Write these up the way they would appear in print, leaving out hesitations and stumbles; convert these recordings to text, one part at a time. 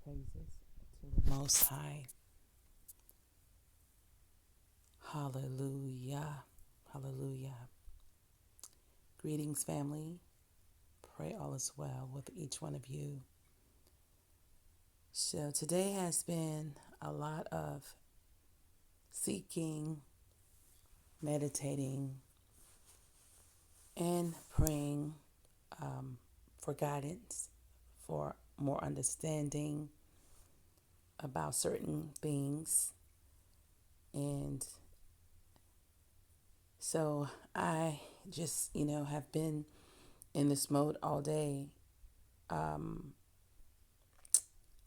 praises to the Most High. Hallelujah. Hallelujah. Greetings, family. Pray all is well with each one of you. So, today has been a lot of seeking, meditating, and praying for guidance, for more understanding about certain things. And so, I just, have been in this mode all day.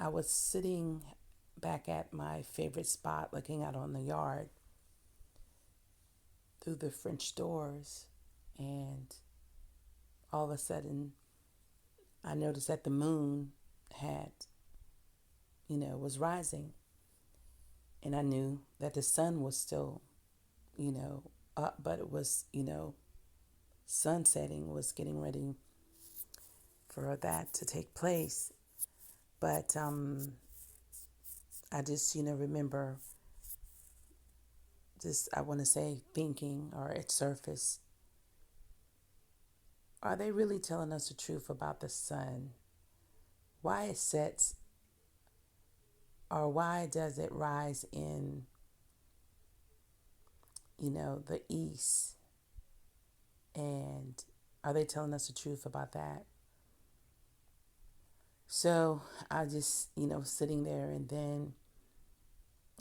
I was sitting back at my favorite spot looking out on the yard through the French doors, and all of a sudden I noticed that the moon had, was rising, and I knew that the sun was still, up, but it was, sunsetting, was getting ready for that to take place. But I just, remember just, I want to say, thinking, or at surface, are they really telling us the truth about the sun? Why it sets, or why does it rise in, the east? And are they telling us the truth about that? So I just, sitting there, and then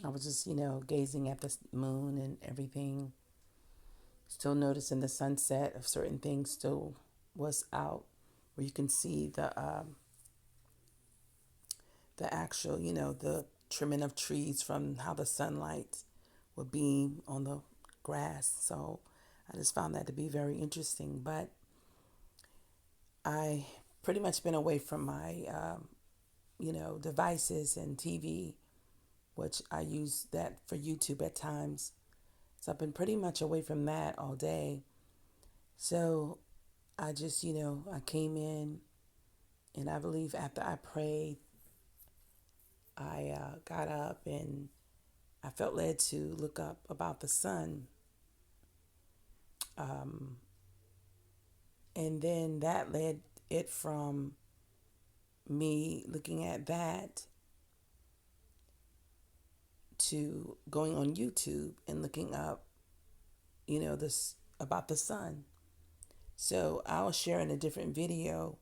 I was just, gazing at the moon and everything, still noticing the sunset of certain things still was out, where you can see the actual, the trimming of trees from how the sunlight would beam on the grass. So I just found that to be very interesting. But I pretty much been away from my, devices and TV, which I use that for YouTube at times. So I've been pretty much away from that all day. So I just, I came in, and I believe after I prayed, I got up, and I felt led to look up about the sun. And then that led it from me looking at that to going on YouTube and looking up, this about the sun. So I was sharing a different video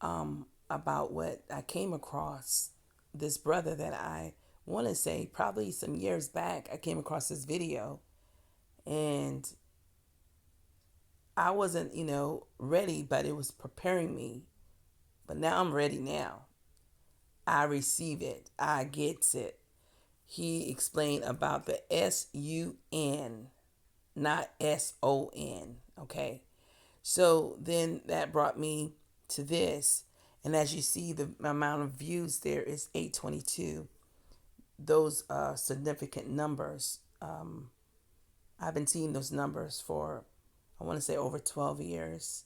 about what I came across. This brother that I want to say probably some years back, I came across this video, and I wasn't, ready, but it was preparing me. But now I'm ready now. I receive it. I gets it. He explained about the SUN, not SON. Okay. So then that brought me to this. And as you see, the amount of views there is 822. Those are significant numbers. I've been seeing those numbers for, I want to say, over 12 years,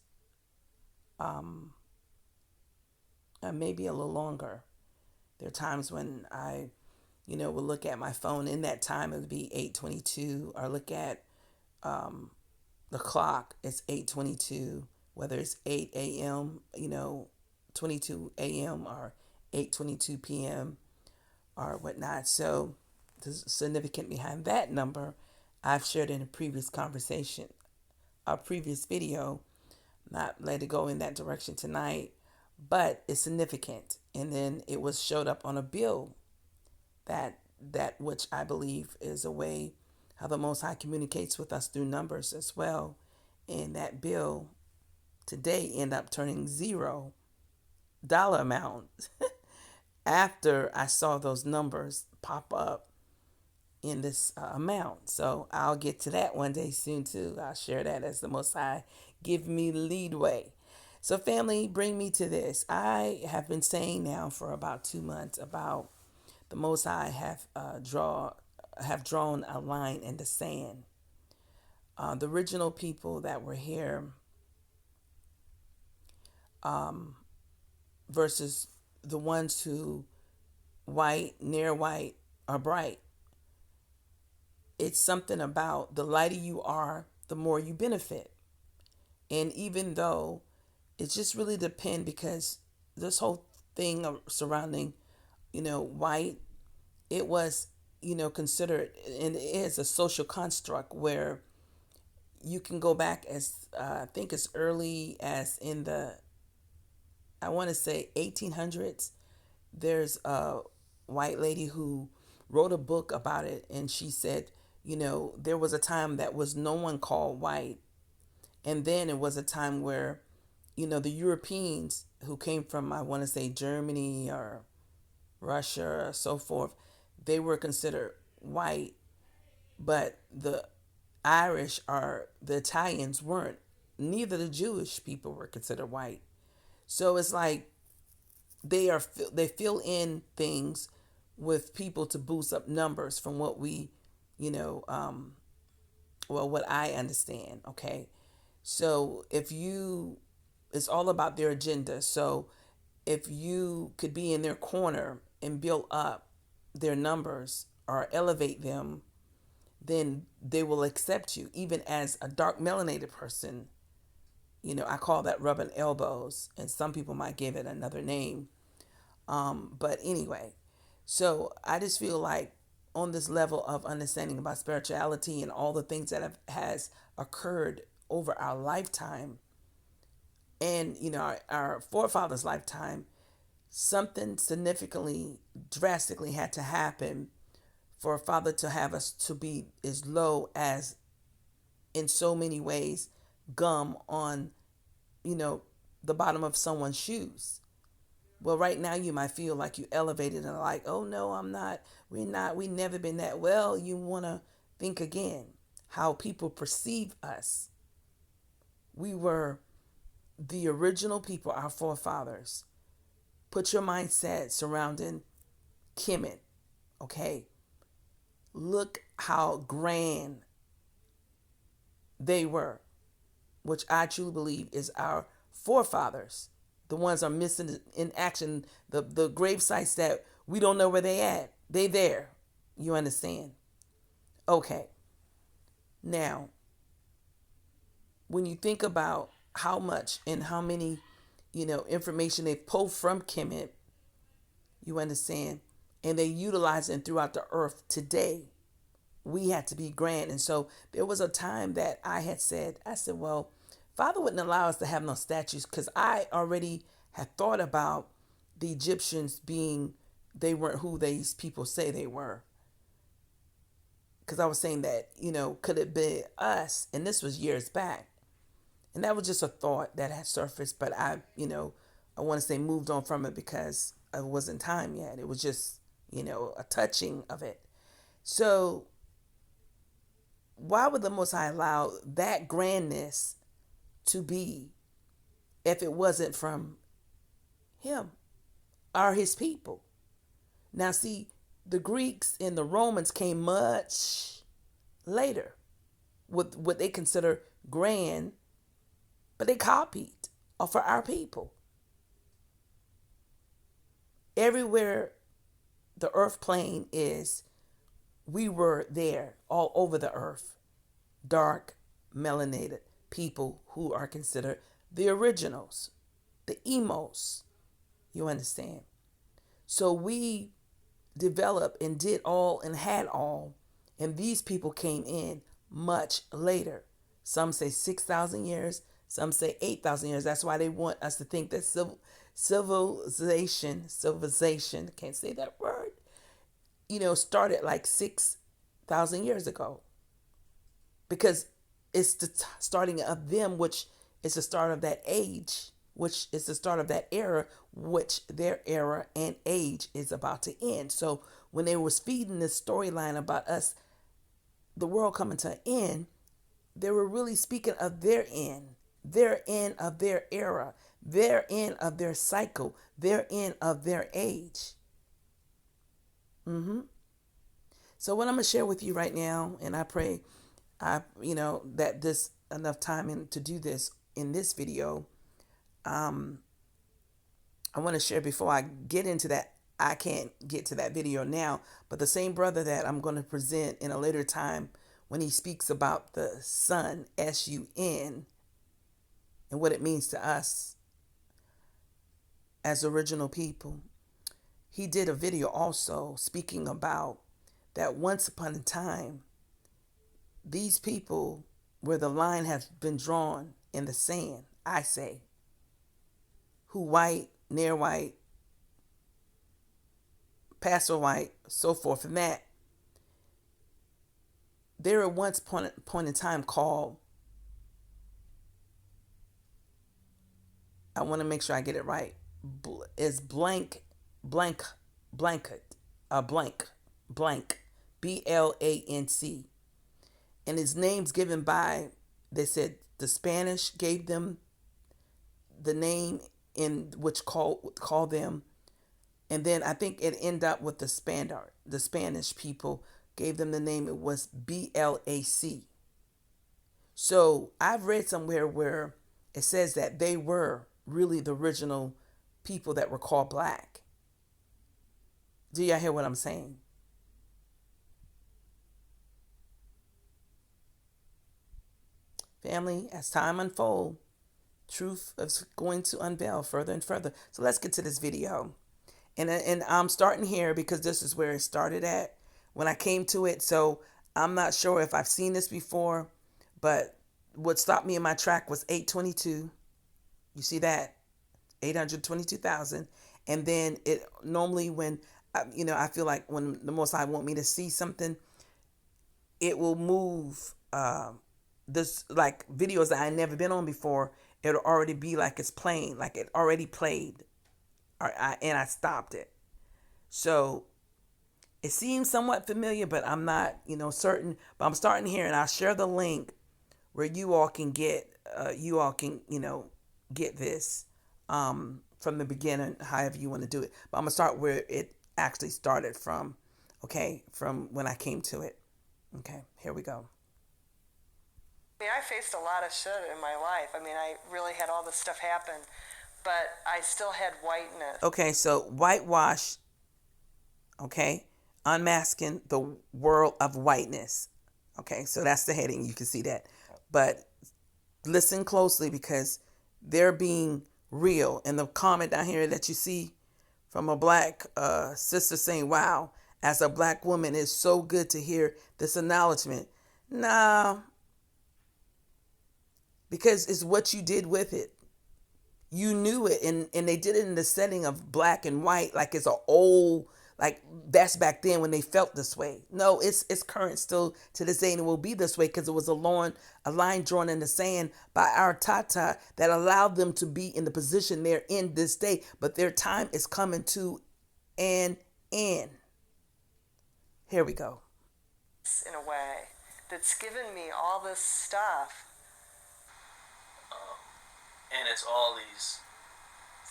maybe a little longer. There are times when I, would look at my phone. In that time, it would be 822, or look at the clock. It's 822, whether it's 8 a.m., 22 a.m. or 8:22 p.m. or whatnot. So the significant behind that number, I've shared in a previous conversation, a previous video. Not let it go in that direction tonight, but it's significant. And then it was showed up on a bill, that which I believe is a way how the Most High communicates with us through numbers as well. And that bill today end up turning $0 amount after I saw those numbers pop up in this amount. So I'll get to that one day soon too. I'll share that as the Most High give me leadway. So family, bring me to this. I have been saying now for about 2 months about the Most High have drawn a line in the sand. The original people that were here versus the ones who white, near white, or bright. It's something about the lighter you are, the more you benefit. And even though it just really depends, because this whole thing surrounding, white, it was, considered, and it is a social construct where you can go back as, I think as early as in the, I want to say 1800s. There's a white lady who wrote a book about it, and she said, there was a time that was no one called white. And then it was a time where, the Europeans who came from, I want to say, Germany or Russia or so forth, they were considered white, but the Irish or the Italians weren't. Neither the Jewish people were considered white. So it's like they fill in things with people to boost up numbers from what we, you know, what I understand. Okay, so if you, it's all about their agenda. So if you could be in their corner and build up their numbers or elevate them, then they will accept you, even as a dark melanated person. I call that rubbing elbows, and some people might give it another name. But anyway, so I just feel like on this level of understanding about spirituality and all the things that has occurred over our lifetime, and our forefathers' lifetime, something significantly, drastically had to happen for a father to have us to be as low as, in so many ways, gum on, you know, the bottom of someone's shoes. Well, right now you might feel like you elevated and like, oh no, I'm not. We're not. We never been that. Well, you want to think again how people perceive us. We were the original people, our forefathers. Put your mindset surrounding Kemet. Okay, look how grand they were, which I truly believe is our forefathers. The ones are missing in action. The grave sites that we don't know where they at. They there. You understand? Okay. Now, when you think about how much and how many, information they've pulled from Kemet, you understand, and they utilize it throughout the earth today. We had to be grand. And so there was a time that I said, well, Father wouldn't allow us to have no statues, because I already had thought about the Egyptians being, they weren't who these people say they were. Because I was saying that, could it be us? And this was years back. And that was just a thought that had surfaced, but I want to say moved on from it because it wasn't time yet. It was just, a touching of it. So why would the Most High allow that grandness to be if it wasn't from Him or His people? Now, see, the Greeks and the Romans came much later with what they consider grand, but they copied off of our people. Everywhere the earth plane is, we were there all over the earth. Dark, melanated people who are considered the originals, the emos. You understand? So we developed and did all and had all, and these people came in much later. Some say 6,000 years, some say 8,000 years. That's why they want us to think that civilization, can't say that word, started like 6,000 years ago. Because it's the starting of them, which is the start of that age, which is the start of that era, which their era and age is about to end. So when they was feeding this storyline about us, the world coming to an end, they were really speaking of their end of their era, their end of their cycle, their end of their age. So what I'm gonna share with you right now, and I pray, that this enough time to do this in this video. I want to share before I get into that I can't get to that video now, but the same brother that I'm going to present in a later time, when he speaks about the sun, sun, and what it means to us as original people, he did a video also speaking about that once upon a time, these people, where the line has been drawn in the sand, I say, who white, near white, pastor white, so forth, and that there at once point in time called, I want to make sure I get it right, is blank, blanket, blank, BLANC. And his name's given by, they said the Spanish gave them the name in which call them, and then I think it ended up with the Spanish people gave them the name. It was BLAC. So I've read somewhere where it says that they were really the original people that were called black. Do y'all hear what I'm saying? Family, as time unfolds, truth is going to unveil further and further. So let's get to this video. And I'm starting here because this is where it started at when I came to it. So I'm not sure if I've seen this before, but what stopped me in my track was 822. You see that? 822,000. And then it normally when, I feel like when the Most High want me to see something, it will move this like videos that I never been on before. It'll already be like it's playing, like it already played, and I stopped it. So it seems somewhat familiar, but I'm not, certain. But I'm starting here, and I'll share the link where you all can get, get this from the beginning, however you want to do it. But I'm gonna start where it actually started from. Okay, from when I came to it. Okay, here we go. I faced a lot of shit in my life. I really had all this stuff happen, but I still had whiteness. Okay, so Whitewashed, okay, Unmasking the World of Whiteness. Okay, so that's the heading. You can see that. But listen closely because they're being real. And the comment down here that you see from a black sister saying, wow, as a black woman, it's so good to hear this acknowledgement. Nah, because it's what you did with it. You knew it, and they did it in the setting of black and white, like it's a old, like that's back then when they felt this way. No, it's current still to this day, and it will be this way because it was a line drawn in the sand by our Tata that allowed them to be in the position they're in this day. But their time is coming to an end. Here we go. In a way that's given me all this stuff. And it's all these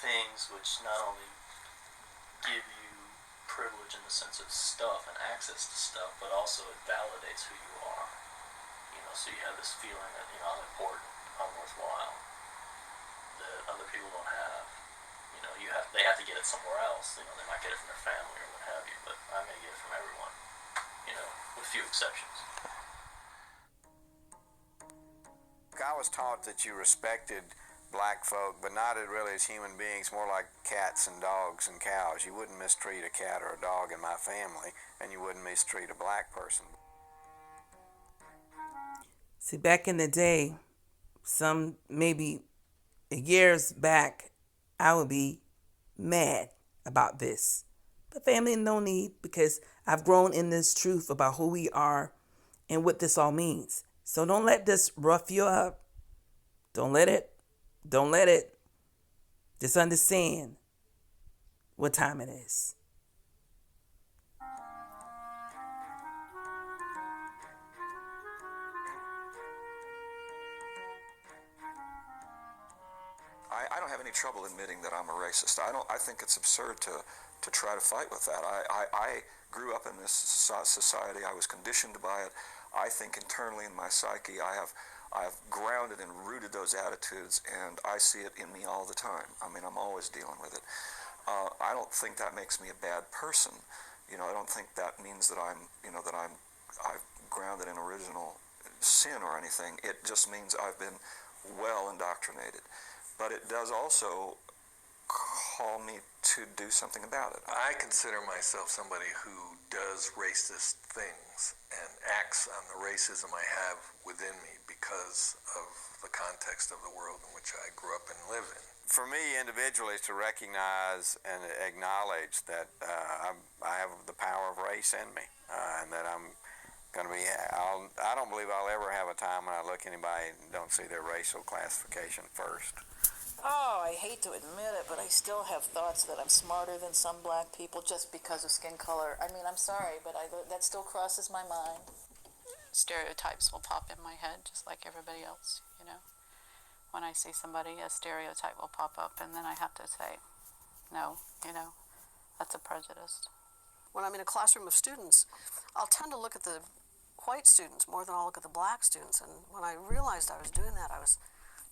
things which not only give you privilege in the sense of stuff and access to stuff, but also it validates who you are. So you have this feeling that, I'm important, I'm worthwhile, that other people don't have. They have to get it somewhere else. They might get it from their family or what have you, but I may get it from everyone, with few exceptions. I was taught that you respected black folk, but not really as human beings, more like cats and dogs and cows. You wouldn't mistreat a cat or a dog in my family, and you wouldn't mistreat a black person. See, back in the day, some maybe years back, I would be mad about this. But family, no need, because I've grown in this truth about who we are and what this all means. So don't let this rough you up. Don't let it. Just understand what time it is. I don't have any trouble admitting that I'm a racist. I think it's absurd to try to fight with that. I grew up in this society. I was conditioned by it. I think internally in my psyche, I've grounded and rooted those attitudes, and I see it in me all the time. I'm always dealing with it. I don't think that makes me a bad person. I don't think that means that I've grounded in original sin or anything. It just means I've been well indoctrinated. But it does also call me to do something about it. I consider myself somebody who does racist things and acts on the racism I have within me because of the context of the world in which I grew up and live in. For me, individually, is to recognize and acknowledge that I have the power of race in me, and that I'm going to be. I don't believe I'll ever have a time when I look at anybody and don't see their racial classification first. Oh, I hate to admit it, but I still have thoughts that I'm smarter than some black people just because of skin color. I mean, I'm sorry, but that still crosses my mind. Stereotypes will pop in my head just like everybody else, When I see somebody, a stereotype will pop up, and then I have to say, no, that's a prejudice. When I'm in a classroom of students, I'll tend to look at the white students more than I'll look at the black students. And when I realized I was doing that, I was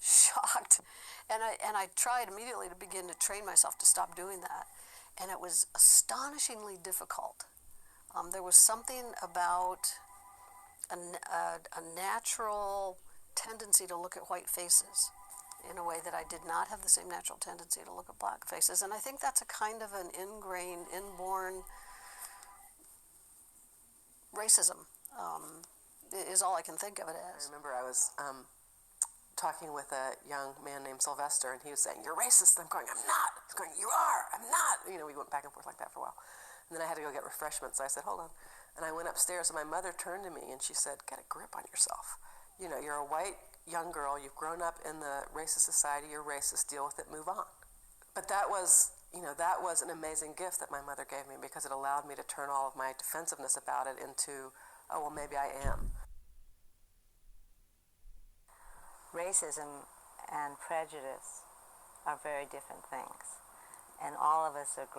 shocked. And I tried immediately to begin to train myself to stop doing that. And it was astonishingly difficult. There was something about a natural tendency to look at white faces in a way that I did not have the same natural tendency to look at black faces. And I think that's a kind of an ingrained, inborn racism, is all I can think of it as. I remember I was talking with a young man named Sylvester, and he was saying, "You're racist." And I'm going, "I'm not." He's going, "You are." "I'm not." We went back and forth like that for a while. And then I had to go get refreshments, so I said, "Hold on." And I went upstairs, and my mother turned to me, and she said, "Get a grip on yourself. You're a white young girl. You've grown up in the racist society. You're racist. Deal with it. Move on." But that was an amazing gift that my mother gave me, because it allowed me to turn all of my defensiveness about it into, oh, well, maybe I am. Racism and prejudice are very different things. And all of us have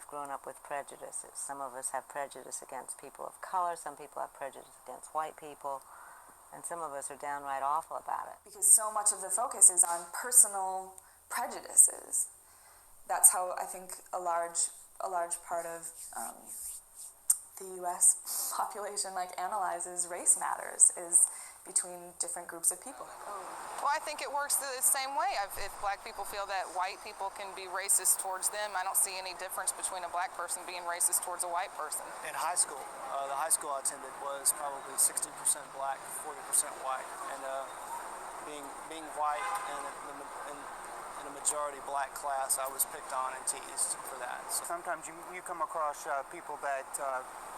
grown up with prejudices. Some of us have prejudice against people of color, some people have prejudice against white people, and some of us are downright awful about it. Because so much of the focus is on personal prejudices. That's how I think a large part of the U.S. population analyzes race matters, is between different groups of people. Well, I think it works the same way. If black people feel that white people can be racist towards them, I don't see any difference between a black person being racist towards a white person. In high school, the high school I attended was probably 60% black, 40% white, and being white and in a majority black class, I was picked on and teased for that. So sometimes you come across people that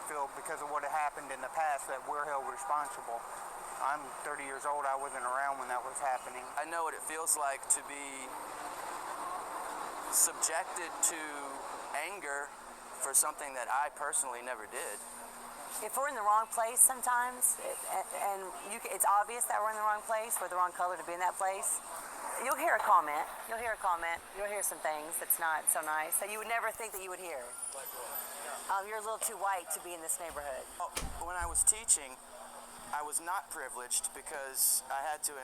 feel because of what happened in the past that we're held responsible. I'm 30 years old. I wasn't around when that was happening. I know what it feels like to be subjected to anger for something that I personally never did. If we're in the wrong place sometimes, it's obvious that we're in the wrong place, we're the wrong color to be in that place, you'll hear a comment. You'll hear some things that's not so nice that you would never think that you would hear. You're a little too white to be in this neighborhood. When I was teaching, I was not privileged because I had to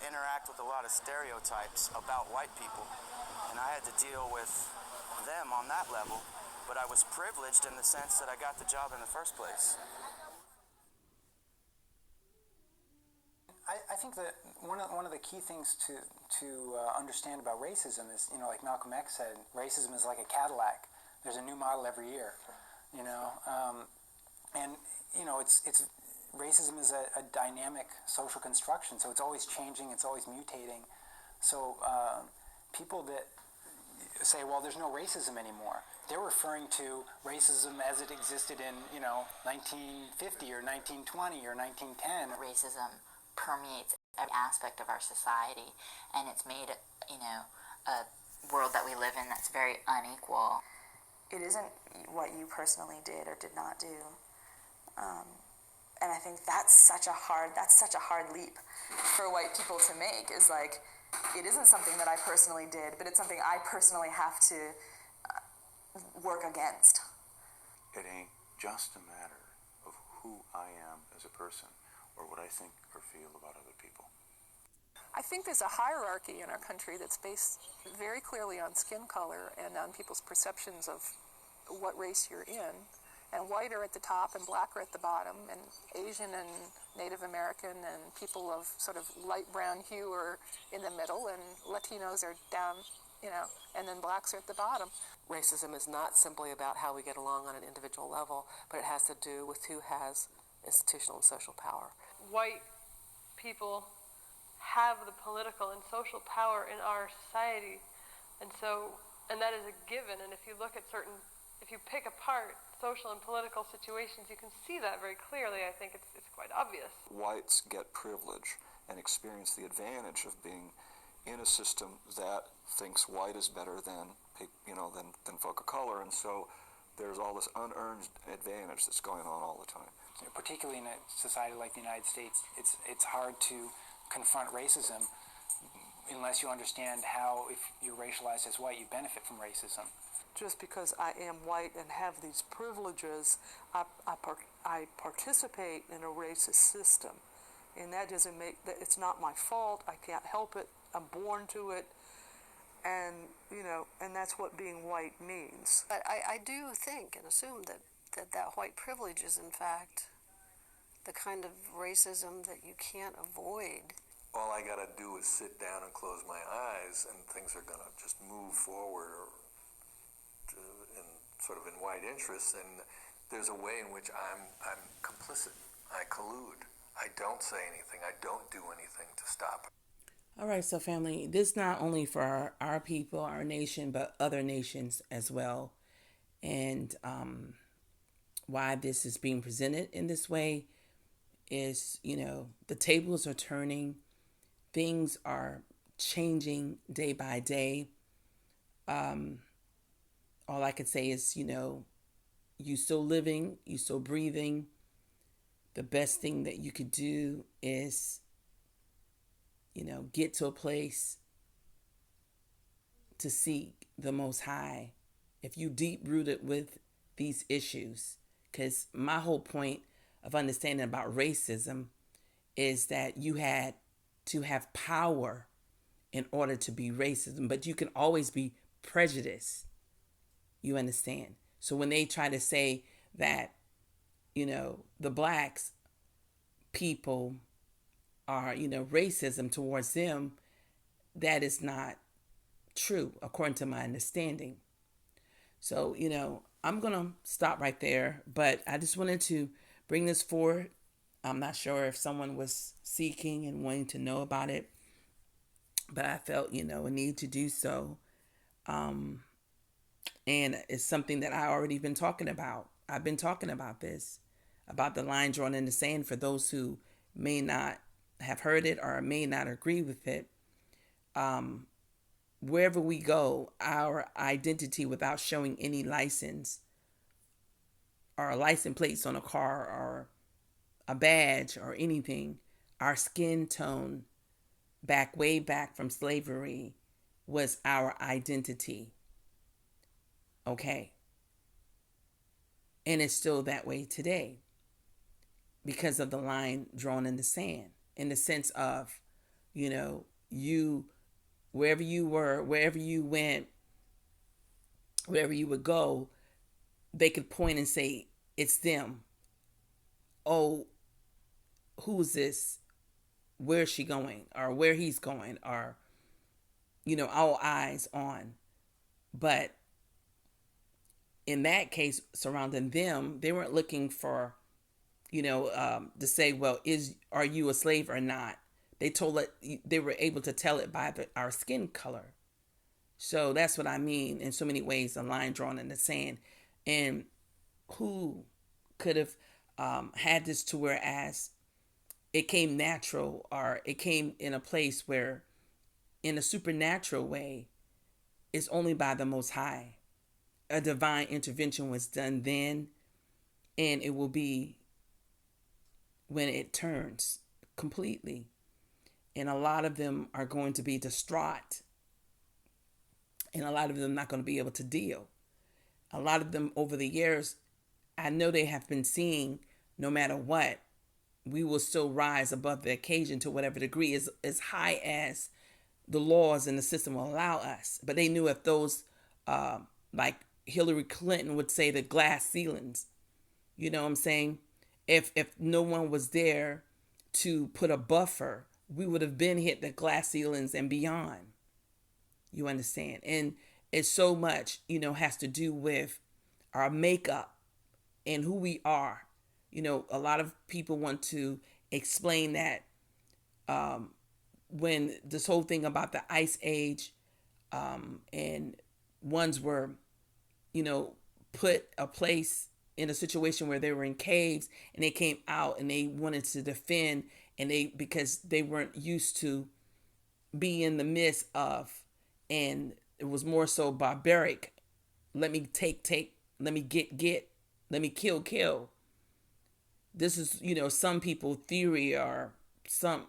interact with a lot of stereotypes about white people, and I had to deal with them on that level, but I was privileged in the sense that I got the job in the first place. I think that one of the key things to understand about racism is, like Malcolm X said, racism is like a Cadillac. There's a new model every year, and it's racism is a dynamic social construction, so it's always changing, it's always mutating. So people that say, well, there's no racism anymore, they're referring to racism as it existed in 1950 or 1920 or 1910. Racism permeates every aspect of our society, and it's made a world that we live in that's very unequal. It isn't what you personally did or did not do. And I think that's such a hard leap for white people to make, is it isn't something that I personally did, but it's something I personally have to work against. It ain't just a matter of who I am as a person or what I think or feel about other people. I think there's a hierarchy in our country that's based very clearly on skin color and on people's perceptions of what race you're in. And white are at the top and black are at the bottom, and Asian and Native American and people of sort of light brown hue are in the middle, and Latinos are down, and then blacks are at the bottom. Racism is not simply about how we get along on an individual level, but it has to do with who has institutional and social power. White people have the political and social power in our society, and that is a given. And if you pick apart social and political situations, you can see that very clearly. I think it's quite obvious. Whites get privilege and experience the advantage of being in a system that thinks white is better than folk of color, and so there's all this unearned advantage that's going on all the time. Particularly in a society like the United States, it's hard to confront racism unless you understand how, if you're racialized as white, you benefit from racism. Just because I am white and have these privileges, I participate in a racist system. And that doesn't make that, it's not my fault. I can't help it. I'm born to it. And, and that's what being white means. I do think and assume that white privilege is, in fact, the kind of racism that you can't avoid. All I got to do is sit down and close my eyes, and things are going to just move forward in white interests, and there's a way in which I'm complicit. I collude. I don't say anything. I don't do anything to stop it. All right, so family, this not only for our people, our nation, but other nations as well. And why this is being presented in this way is, the tables are turning. Things are changing day by day. All I could say is, you still living, you still breathing. The best thing that you could do is, get to a place to seek the Most High. If you deep rooted with these issues, because my whole point of understanding about racism is that you had to have power in order to be racism, but you can always be prejudiced. You understand? So when they try to say that, the blacks people are, racism towards them, that is not true, according to my understanding. So, I'm going to stop right there, but I just wanted to bring this forward. I'm not sure if someone was seeking and wanting to know about it, but I felt, a need to do so. And it's something that I already been talking about. I've been talking about this, about the line drawn in the sand for those who may not have heard it or may not agree with it. Wherever we go, our identity without showing any license or license plates on a car or a badge or anything, our skin tone way back from slavery was our identity. Okay. And it's still that way today because of the line drawn in the sand, in the sense of, you, wherever you were, wherever you went, wherever you would go, they could point and say, it's them. Oh, who's this? Where's she going? Or where he's going? Or, all eyes on. But in that case, surrounding them, they weren't looking for, to say, well, are you a slave or not? They were able to tell it by our skin color. So that's what I mean in so many ways, a line drawn in the sand. And who could have had this to where as it came natural, or it came in a place where in a supernatural way, it's only by the Most High. A divine intervention was done then, and it will be when it turns completely. And a lot of them are going to be distraught, and a lot of them not going to be able to deal. A lot of them over the years, I know they have been seeing, no matter what, we will still rise above the occasion to whatever degree, as high as the laws and the system will allow us. But they knew if those, like Hillary Clinton would say, the glass ceilings, you know what I'm saying? If no one was there to put a buffer, we would have been hit the glass ceilings and beyond. You understand? And it's so much, has to do with our makeup and who we are. A lot of people want to explain that when this whole thing about the ice age, and ones were, put a place in a situation where they were in caves and they came out and they wanted to defend, and because they weren't used to be in the midst of, and it was more so barbaric. Let me take, let me get, let me kill. This is, some people theory, or some,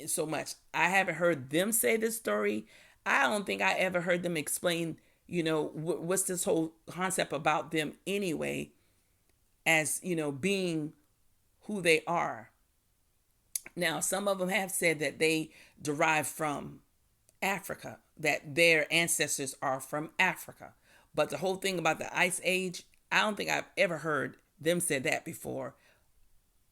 so much. I haven't heard them say this story. I don't think I ever heard them explain, what's this whole concept about them anyway, as, being who they are. Now, some of them have said that they derive from Africa, that their ancestors are from Africa. But the whole thing about the ice age, I don't think I've ever heard them say that before.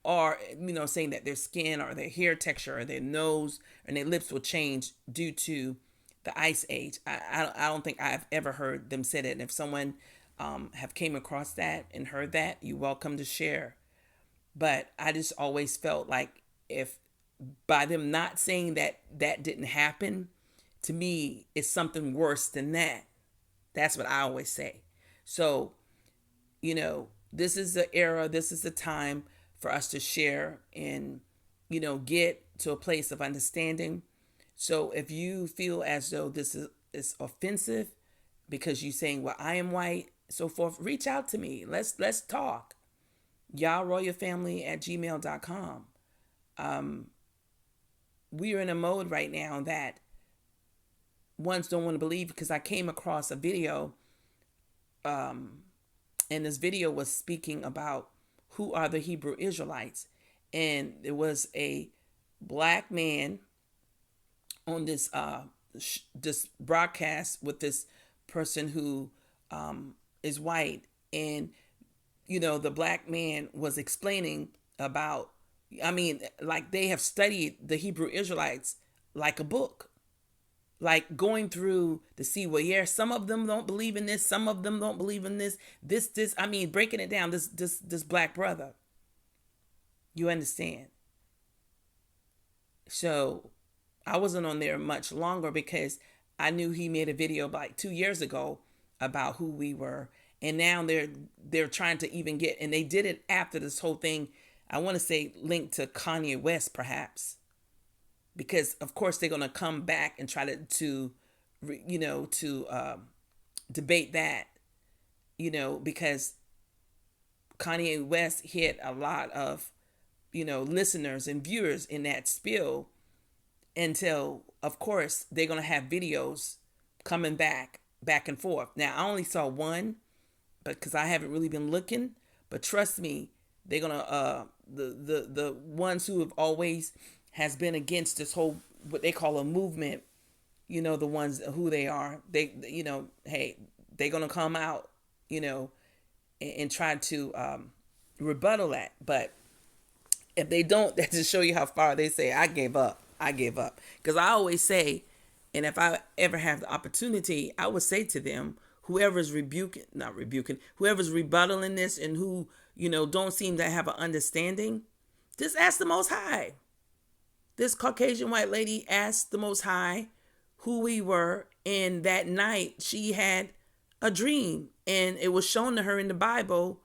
Or, saying that their skin or their hair texture or their nose and their lips will change due to the ice age. I don't think I've ever heard them say that. And if someone have came across that and heard that, you're welcome to share. But I just always felt like, if by them not saying that that didn't happen, to me, it's something worse than that. That's what I always say. So, this is the era, this is the time for us to share and, get to a place of understanding. So if you feel as though this is offensive because you're saying, well, I am white, so forth, reach out to me. Let's talk. YahRoyalFamily@gmail.com. We are in a mode right now that ones don't want to believe, because I came across a video, and this video was speaking about who are the Hebrew Israelites. And there was a black man on this this broadcast with this person who is white. And, the black man was explaining about, like they have studied the Hebrew Israelites like a book. Like going through to see, well, yeah, some of them don't believe in this, some of them don't believe in this, breaking it down, this black brother. You understand? So I wasn't on there much longer because I knew he made a video like 2 years ago about who we were. And now they're trying to even get, and they did it after this whole thing, I want to say linked to Kanye West, perhaps. Because of course they're going to come back and try to debate that, because Kanye West hit a lot of, listeners and viewers in that spiel, until of course they're going to have videos coming back and forth. Now I only saw one, but because I haven't really been looking, but trust me, they're going to, the ones who have always has been against this whole, what they call a movement, the ones who they are, they, hey, they're going to come out, and try to rebuttal that. But if they don't, that just show you how far they say, I gave up. Because I always say, and if I ever have the opportunity, I would say to them, whoever's whoever's rebuttaling this, and who, don't seem to have an understanding, just ask the Most High. This Caucasian white lady asked the Most High who we were, and that night she had a dream, and it was shown to her in the Bible,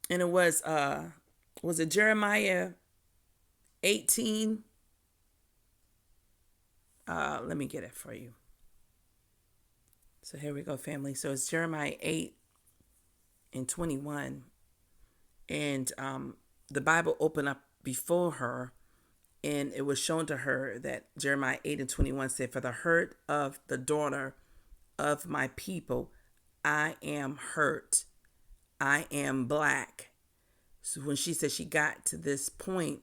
and it was it Jeremiah 18? Let me get it for you. So here we go, family. So it's Jeremiah 8:21, and the Bible opened up before her. And it was shown to her that Jeremiah 8:21 said, for the hurt of the daughter of my people, I am hurt. I am black. So when she said she got to this point,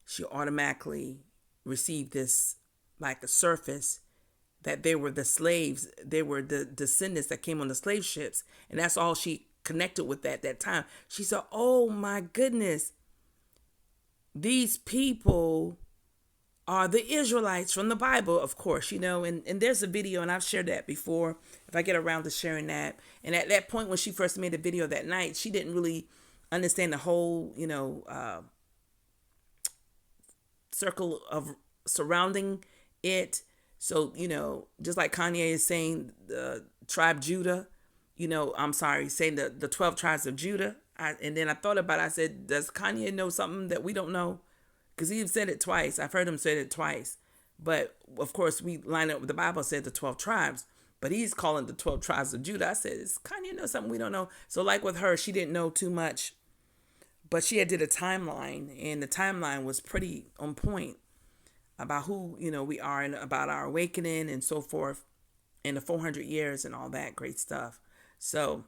she automatically received this, like, a surface, that they were the slaves, they were the descendants that came on the slave ships, and that's all she connected with at that time. She said, oh my goodness, these people are the Israelites from the Bible, of course, and there's a video, and I've shared that before, if I get around to sharing that. And at that point, when she first made the video that night, she didn't really understand the whole, circle of surrounding it. So, just like Kanye is saying the tribe Judah, saying the 12 tribes of Judah. And then I thought about it. I said, does Kanye know something that we don't know? Because he said it twice. I've heard him say it twice. But, of course, we line up with the Bible said the 12 tribes. But he's calling the 12 tribes of Judah. I said, does Kanye know something we don't know? So like with her, she didn't know too much. But she had did a timeline. And the timeline was pretty on point about who, we are and about our awakening and so forth, and the 400 years and all that great stuff. So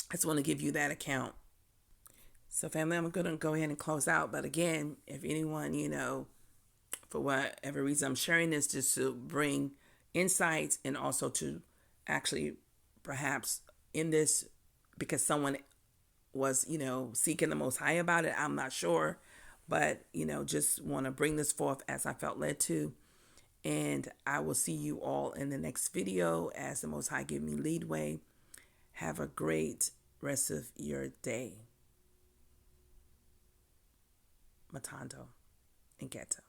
I just want to give you that account. So family, I'm going to go ahead and close out. But again, if anyone, for whatever reason, I'm sharing this just to bring insights and also to actually perhaps in this because someone was, seeking the Most High about it. I'm not sure. But, just want to bring this forth as I felt led to. And I will see you all in the next video as the Most High give me leadway. Have a great rest of your day. Matando and Geta.